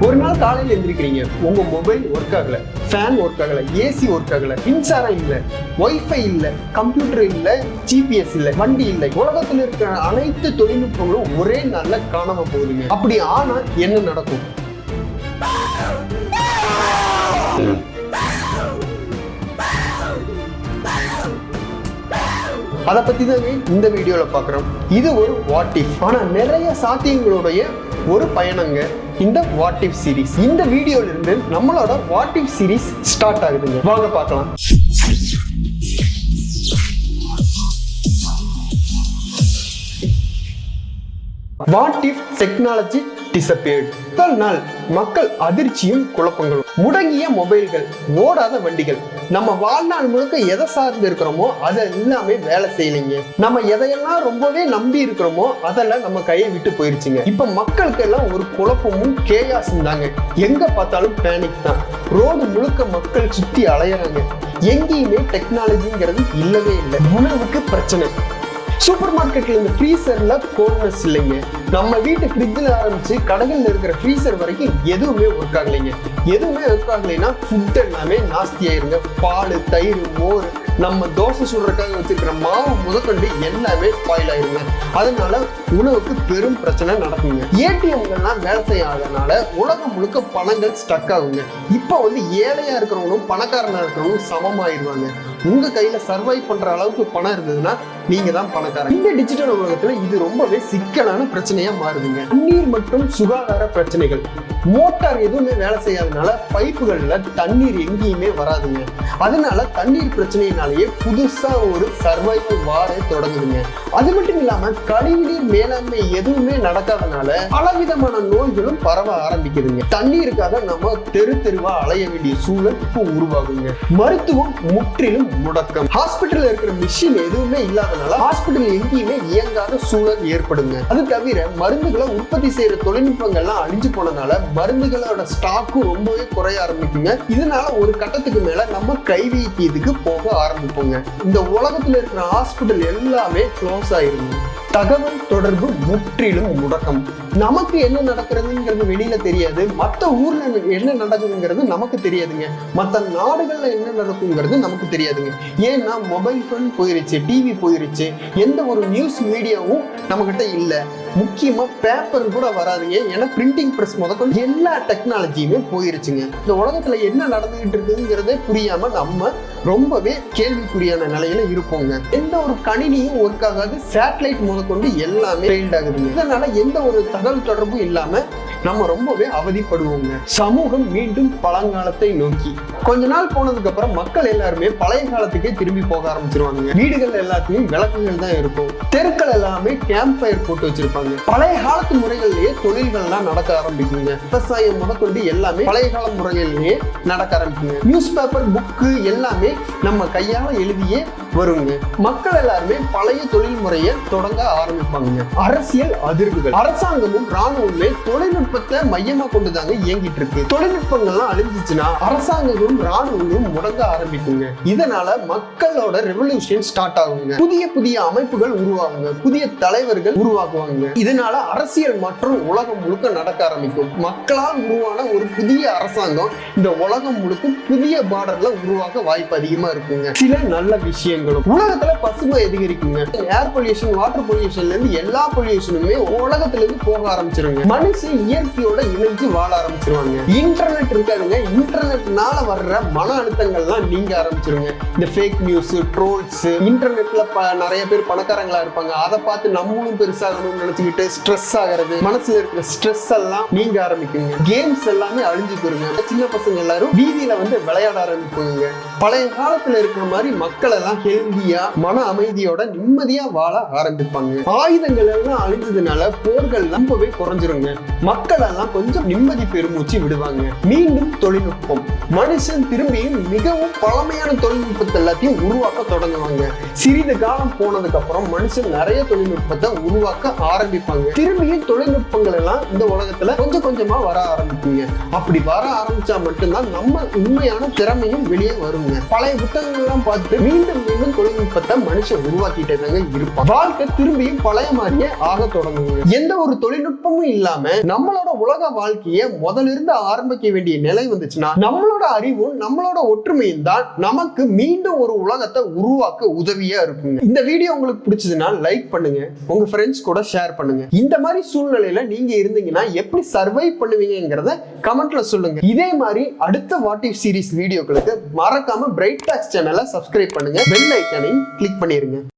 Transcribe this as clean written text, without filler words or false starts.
ஒரு நாள் காலையில் எந்திரிக்கிறீங்க, உங்க மொபைல் ஒர்க் ஆகல, ஃபேன் ஒர்க் ஆகல, ஏசி ஒர்க் ஆகல, மின்சாரம் இல்ல, வைஃபை இல்ல, கம்ப்யூட்டர் இல்ல, ஜிபிஎஸ் இல்ல, வண்டி இல்லை. உலகத்தில் இருக்கிற அனைத்து தொழில்நுட்பங்களும் ஒரே நாள்ல காணாம போகுதுங்க. அப்படி ஆனா என்ன நடக்கும்? அதை பத்தி தான் இந்த வீடியோல பாக்குறோம். இது ஒரு வாட் இஃப், ஆனா நிறைய சாத்தியங்களுடைய ஒரு பயணங்க இந்த வாட் இஃப் சீரிஸ். இந்த வீடியோல இருந்து நம்மளோட வாட் இஃப் சீரிஸ் ஸ்டார்ட் ஆகுதுங்க. வாங்க பார்க்கலாம். What if technology disappeared. முதல் நாள் மக்கள் அதிர்ச்சியும் குழப்பங்களும். முடங்கிய மொபைல்கள், ஓடாத வண்டிகள், நம்ம வாழ்நாள் முழுக்க எதை சார்ந்து இருக்கிறோமோ அதை எல்லாமே வேலை செய்யலைங்க. நம்ம எதையெல்லாம் ரொம்பவே நம்பி இருக்கிறோமோ அதெல்லாம் நம்ம கையை விட்டு போயிருச்சுங்க. இப்ப மக்களுக்கு எல்லாம் ஒரு குழப்பமும் கேயாசும் தாங்க. எங்க பார்த்தாலும் பேனிக் தான். ரோடு முழுக்க மக்கள் சுத்தி அலையறாங்க. எங்கேயுமே டெக்னாலஜிங்கிறது இல்லவே இல்லை. உணவுக்கு பிரச்சனை. சூப்பர் மார்க்கெட்ல இந்த ஃப்ரீசர்ல கோல்ட்னஸ் இல்லைங்க. நம்ம வீட்டு ஃப்ரிட்ஜில் ஆரம்பிச்சு கடைகளில் இருக்கிற ஃப்ரீசர் வரைக்கும் எதுவுமே ஒர்க் ஆகலைங்க. எதுவுமே ஒர்க் ஆகலைன்னா ஃபுட் எல்லாமே நாஸ்தி ஆயிருங்க. பால், தயிர், மோர், நம்ம தோசை சுடுறதுக்காக வச்சிருக்கிற மாவு முதற்கொண்டு எல்லாமே ஸ்பாயில் ஆயிருங்க. அதனால உணவுக்கு பெரும் பிரச்சனை நடக்குங்க. ஏடிஎம்கள்லாம் வேலை செய்யாதனால உலகம் முழுக்க பணங்கள் ஸ்டக் ஆகுங்க. இப்போ ஏழையா இருக்கிறவங்களும் பணக்காரனா இருக்கிறவங்களும் சமமாயிருவாங்க. உங்க கையில சர்வைவ் பண்ற அளவுக்கு பணம் இருந்ததுன்னா நீங்க தான் பணக்காரன். இந்த டிஜிட்டல் உலகத்துல இது ரொம்பவே சிக்கலான பிரச்சனையா மாறுதுங்க. தண்ணீர் மற்றும் சுகாதார பிரச்சனைகள். மோட்டார் எதுவுமே வேலை செய்யாதனால பைப்புகள்ல தண்ணீர் எங்கேயுமே வராதுங்க. அதனால தண்ணீர் பிரச்சனையினாலேயே புதுசா ஒரு சர்வைவல் வாரே தொடங்குதுங்க. அது மட்டும் இல்லாம கழிவுநீர் மேலாண்மை எதுவுமே நடக்காதனால பலவிதமான நோய்களும் பரவ ஆரம்பிக்குதுங்க. தண்ணீருக்காக நம்ம தெருவா அலைய வேண்டிய சூழல் இப்போ உருவாகுங்க. மருத்துவம் முற்றிலும் முடக்கம். ஹாஸ்பிட்டல்ல இருக்கிற மிஷின் எதுவுமே இல்லாதனால ஹாஸ்பிட்டல் எங்கேயுமே இயங்காத சூழல் ஏற்படுங்க. அது தவிர மருந்துகளை உற்பத்தி செய்யற தொழில்நுட்பங்கள்லாம் அழிஞ்சு போனதால மருந்துகளோட ஸ்டாக்கும் ரொம்பவே குறைய ஆரம்பிக்குங்க. இதனால ஒரு கட்டத்துக்கு மேல நம்ம கைவைத்தியத்துக்கு போக ஆரம்பிப்போங்க. இந்த உலகத்துல இருக்கிற ஹாஸ்பிட்டல் எல்லாமே க்ளோஸ் ஆயிருங்க. தகவல் தொடர்பு முற்றிலும் முடக்கம். நமக்கு என்ன நடக்கிறதுங்கிறது வெளியில தெரியாது. மற்ற ஊர்ல என்ன நடக்குதுங்கிறது நமக்கு தெரியாதுங்க. மற்ற நாடுகள்ல என்ன நடக்குங்கிறது நமக்கு தெரியாதுங்க. ஏன்னா மொபைல் போன் போயிருச்சு, டிவி போயிருச்சு, எந்த ஒரு நியூஸ் மீடியாவும் நம்ம கிட்ட இல்லை. முக்கியமா பேப்பர் கூட வராதுங்க. ஏன்னா பிரிண்டிங் பிரஸ் முதற்கொண்டு எல்லா டெக்னாலஜியுமே போயிருச்சுங்க. இந்த உலகத்துல என்ன நடந்துகிட்டு இருக்குங்கிறதே புரியாம நம்ம ரொம்பவே கேள்விக்குறியான நிலையில இருப்போங்க. எந்த ஒரு கணினியும் ஒர்க் ஆகாது. சேட்டலைட் முதற்கொண்டு எல்லாமே ஃபெயில்ட் ஆகுதுங்க. இதனால எந்த ஒரு தகவல் தொடர்பும் இல்லாம நம்ம ரொம்பவே அவதிப்படுவோங்க. சமூகம் மீண்டும் பழங்காலத்தை நோக்கி. கொஞ்ச நாள் போனதுக்கு அப்புறம் மக்கள் எல்லாருமே பழைய காலத்துக்கே திரும்பி போக ஆரம்பிச்சிருவாங்க. வீடுகள் எல்லாத்தையும் விளக்குகள் தான் இருக்கும். தெருக்கள் எல்லாமே கேம்ப் ஃபயர் போட்டு வச்சிருப்பாங்க. பழைய காலத்து முறைகள்லயே தொழில்கள் எல்லாம் நடக்க ஆரம்பிக்குங்க. விவசாயம் முதற்கொண்டு எல்லாமே பழைய கால முறைகள்லயே நடக்க ஆரம்பிக்குங்க. நியூஸ் பேப்பர், புக்கு எல்லாமே நம்ம கையால எழுதியே வருங்க. மக்கள் எல்லாருமே பழைய தொழில் முறையை தொடங்க ஆரம்பிப்பாங்க. அரசியல் அதிர்வுகள். அரசாங்கமும் ராணுவமே தொழில்நுட்பத்தை மையமா கொண்டுதாங்க இயங்கிட்டு இருக்கு. தொழில்நுட்பங்கள்லாம் அழிஞ்சிச்சுன்னா அரசாங்கமும் ராணுவமும் முடங்க ஆரம்பிக்குங்க. இதனால மக்களோட ரெவல்யூஷன் ஸ்டார்ட் ஆகுங்க. புதிய அமைப்புகள் உருவாகுங்க. புதிய தலைவர்கள் உருவாகுவாங்க. இதனால அரசியல் மற்றும் உலகம் முழுக்க நடக்க ஆரம்பிக்கும். மக்களால் உருவான ஒரு புதிய அரசாங்கம் இந்த உலகம் முழுக்க புதிய பார்டர்ல உருவாக வாய்ப்பு அதிகமா இருக்குங்க. சில நல்ல விஷயங்களும். உலகத்துல பசுமை அதிகரிக்குங்க. ஏர் பொல்யூஷன், வாட்டர் பொல்யூஷன்ல இருந்து எல்லா பொல்யூஷனுமே உலகத்துல இருந்து போக ஆரம்பிச்சிருங்க. மனுஷன் இயற்கையோட இணைஞ்சு வாழ ஆரம்பிச்சிருவாங்க. இன்டர்நெட் இருக்காதுங்க. இன்டர்நெட்னால வர்ற மன அழுத்தங்கள்லாம் நீங்க ஆரம்பிச்சிருங்க. இந்த ஃபேக் நியூஸ், ட்ரோல்ஸ், இன்டர்நெட்ல நிறைய பேர் பணக்காரங்களா இருப்பாங்க. அதை பார்த்து நம்மளும் பெருசாகணும்னு நினைச்சுக்கிட்டு ஸ்ட்ரெஸ் ஆகிறது, மனசுல இருக்கிற ஸ்ட்ரெஸ் எல்லாம் நீங்க ஆரம்பிக்குங்க. கேம்ஸ் எல்லாமே அழிஞ்சு போயிருங்க. சின்ன பசங்க எல்லாரும் வீதியில விளையாட ஆரம்பிப்பாங்க. பழைய காலத்துல இருக்கிற மாதிரி மக்கள் எல்லாம் ஹெல்தியா, மன அமைதியோட நிம்மதியா வாழ ஆரம்பிப்பாங்க. ஆயுதங்கள் எல்லாம் அழிஞ்சதுனால போர்கள் ரொம்பவே குறைஞ்சிருங்க. மக்கள் எல்லாம் கொஞ்சம் நிம்மதி பெருமூச்சு விடுவாங்க. மீண்டும் தொழில்நுட்பம். மனுஷன் திரும்பியும் மிகவும் பழமையான தொழில்நுட்பத்தை எல்லாத்தையும் உருவாக்க தொடங்குவாங்க. சிறிது காலம் போனதுக்கு அப்புறம் மனுஷன் நிறைய தொழில்நுட்பத்தை உருவாக்க ஆரம்பிப்பாங்க. திரும்பியும் தொழில்நுட்பங்கள் எல்லாம் இந்த உலகத்துல கொஞ்சம் கொஞ்சமா வர ஆரம்பிக்குங்க. அப்படி வர ஆரம்பிச்சா மட்டும்தான் நம்ம உண்மையான திறமையும் வெளியே வருங்க. பழைய புத்தகங்கள் எல்லாம் பார்த்து மீண்டும் எப்பொழுதும் தொழில்நுட்பத்தை மனுஷன் உருவாக்கிட்டே தாங்க இருப்பான். வாழ்க்கை திரும்பியும் பழைய மாதிரியே ஆக தொடங்குங்க. எந்த ஒரு தொழில்நுட்பமும் இல்லாம நம்மளோட உலக வாழ்க்கையை முதல்ல இருந்து ஆரம்பிக்க வேண்டிய நிலை வந்துச்சுன்னா நம்மளோட அறிவும் நம்மளோட ஒற்றுமையும் தான் நமக்கு மீண்டும் ஒரு உலகத்தை உருவாக்க உதவியா இருக்குங்க. இந்த வீடியோ உங்களுக்கு பிடிச்சதுன்னா லைக் பண்ணுங்க, உங்க ஃப்ரெண்ட்ஸ் கூட ஷேர் பண்ணுங்க. இந்த மாதிரி சூழ்நிலையில நீங்க இருந்தீங்கன்னா எப்படி சர்வைவ் பண்ணுவீங்கிறத கமெண்ட்ல சொல்லுங்க. இதே மாதிரி அடுத்த வாட் இஃப் சீரிஸ் வீடியோக்களுக்கு மறக்காம பிரைட் டாக்ஸ் சேனலை சப்ஸ்கிரைப் பண்ணுங்க, பெல் ஐக்கானையும் கிளிக் பண்ணிருங்க.